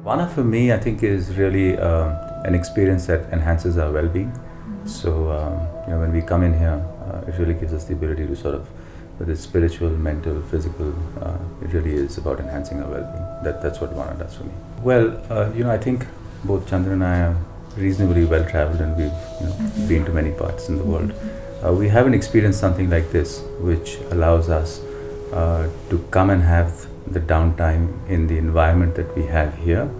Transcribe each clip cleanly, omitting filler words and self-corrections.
Vana for me, I think, is really an experience that enhances our well-being. So, when we come in here, it really gives us the ability to sort of, whether it's spiritual, mental, physical, it really is about enhancing our well-being. That's what Vana does for me. Well, I think both Chandra and I are reasonably well-traveled, and we've been to many parts in the world. We haven't experienced something like this, which allows us to come and have the downtime in the environment that we have here,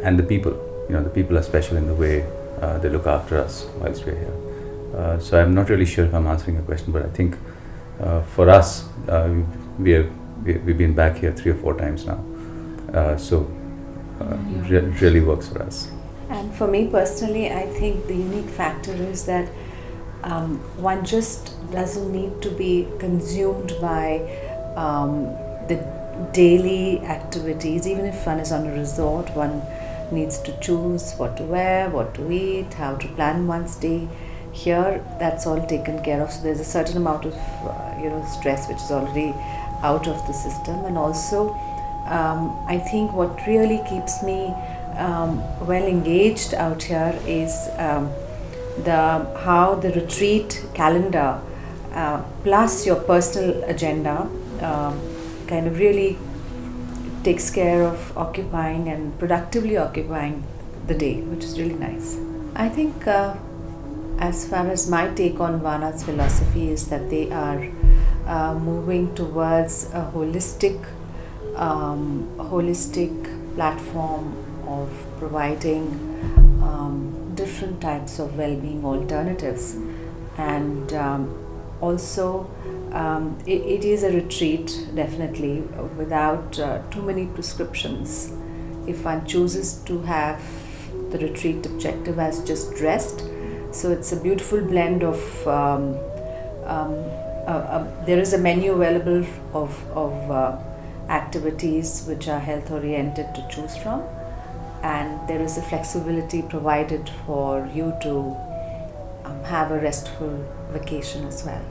and the people. The people are special in the way they look after us whilst we're here. So I'm not really sure if I'm answering your question, but I think for us, we've been back here 3 or 4 times now. So really works for us. And for me personally, I think the unique factor is that one just doesn't need to be consumed by the daily activities. Even if one is on a resort, one needs to choose what to wear, what to eat, how to plan one's day. Here, that's all taken care of. So there's a certain amount of stress which is already out of the system. And also, I think what really keeps me well engaged out here is how the retreat calendar plus your personal agenda kind of really takes care of occupying and productively occupying the day, which is really nice. I think as far as my take on Vana's philosophy is that they are moving towards a holistic platform of providing different types of well-being alternatives, and also it is a retreat definitely without too many prescriptions. If one chooses to have the retreat objective as just rest, so it's a beautiful blend of there is a menu available of activities which are health oriented to choose from, and there is a flexibility provided for you to have a restful vacation as well.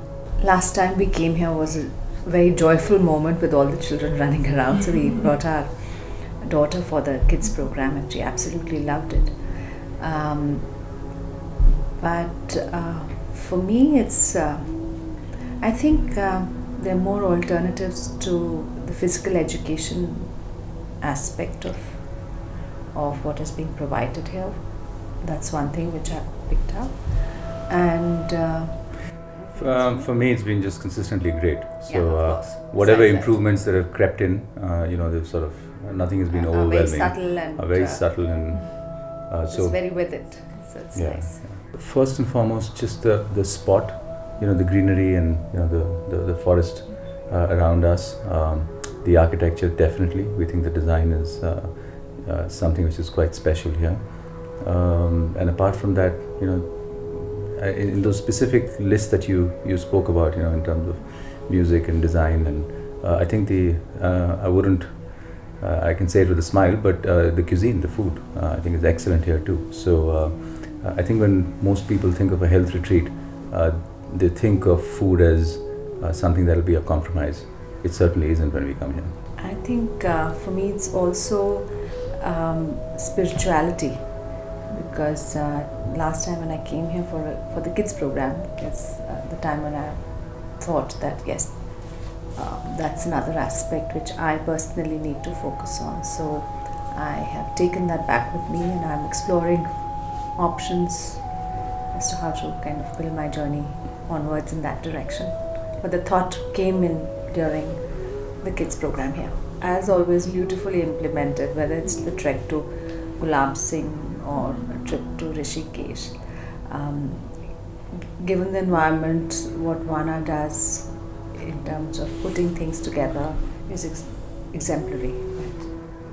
Last time we came here was a very joyful moment with all the children running around, so we brought our daughter for the kids program and she absolutely loved it. But for me it's I think there are more alternatives to the physical education aspect of what is being provided here. That's one thing which I've picked up. And for me, it's been just consistently great. So Yeah, of course. whatever Besides that. improvements that have crept in, they've sort of nothing has been Are overwhelming. very subtle and Are very subtle and it's very with it. So it's nice. First and foremost, just the spot, the greenery and the forest around us. The architecture, definitely. We think the design is something which is quite special here. And apart from that, in those specific lists that you spoke about, in terms of music and design, and I think I can say it with a smile, but the cuisine, the food, I think is excellent here too. So I think when most people think of a health retreat, they think of food as something that will be a compromise. It certainly isn't when we come here. I think for me it's also spirituality, because last time when I came here for the kids program, it's the time when I thought that yes, that's another aspect which I personally need to focus on. So I have taken that back with me and I'm exploring options as to how to kind of build my journey onwards in that direction. But the thought came in during the kids program here. As always, beautifully implemented, whether it's the trek to Gulab Singh or a trip to Rishikesh. Given the environment, what Vana does in terms of putting things together is exemplary.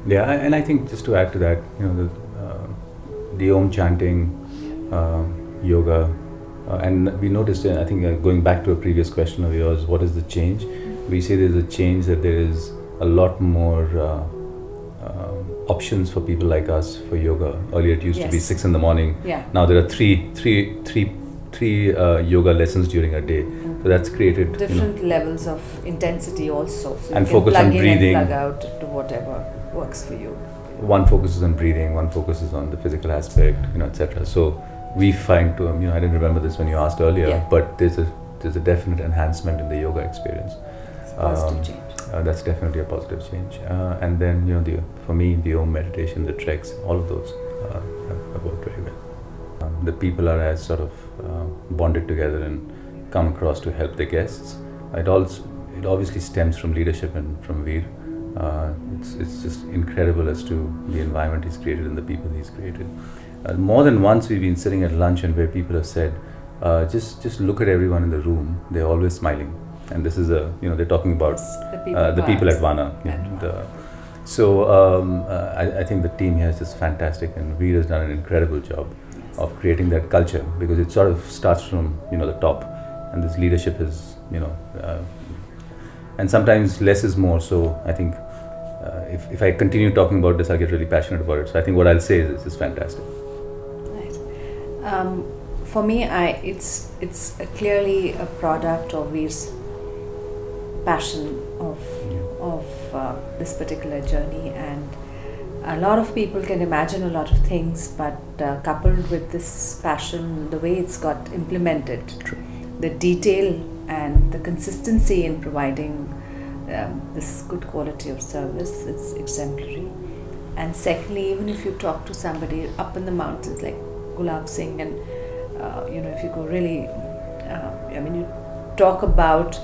Yeah, and I think just to add to that, the Om chanting, yoga, and we noticed, I think going back to a previous question of yours, what is the change? We say there's a change, that there is a lot more options for people like us for yoga. Earlier it used to be 6 in the morning. Yeah. Now there are three yoga lessons during a day. So that's created, you know, different levels of intensity also. So And you can focus plug on in breathing. and plug out to whatever works for you. one focuses on breathing, one focuses on the physical aspect, you know, etc. So we find to, you know, I didn't remember this when you asked earlier, Yeah. but there's a definite enhancement in the yoga experience. It's a positive Um, change. That's definitely a positive change. And then, you know, for me, the Om meditation, the treks, all of those have worked very well. The people are as sort of bonded together and come across to help the guests. It obviously stems from leadership and from Veer. It's just incredible as to the environment he's created and the people he's created. More than once we've been sitting at lunch and where people have said, just look at everyone in the room, they're always smiling. And this is they're talking about the people at Vana. I think the team here is just fantastic, and Veer has done an incredible job of creating that culture, because it sort of starts from, you know, the top, and this leadership is, you know, and sometimes less is more. So I think if I continue talking about this, I'll get really passionate about it. So I think what I'll say is this is fantastic. Right. For me, it's clearly a product of Veer's passion of this particular journey, and a lot of people can imagine a lot of things, but coupled with this passion, the way it's got implemented, True. the detail and the consistency in providing this good quality of service, it's exemplary. And secondly, even if you talk to somebody up in the mountains like Gulab Singh, and if you go really, you talk about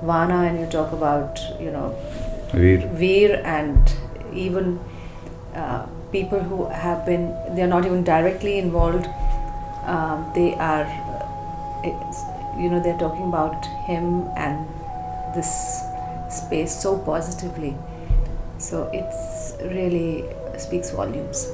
Vana and you talk about, Veer, and even people who have been, they're not even directly involved, they are, they're talking about him and this space so positively. So it's really speaks volumes.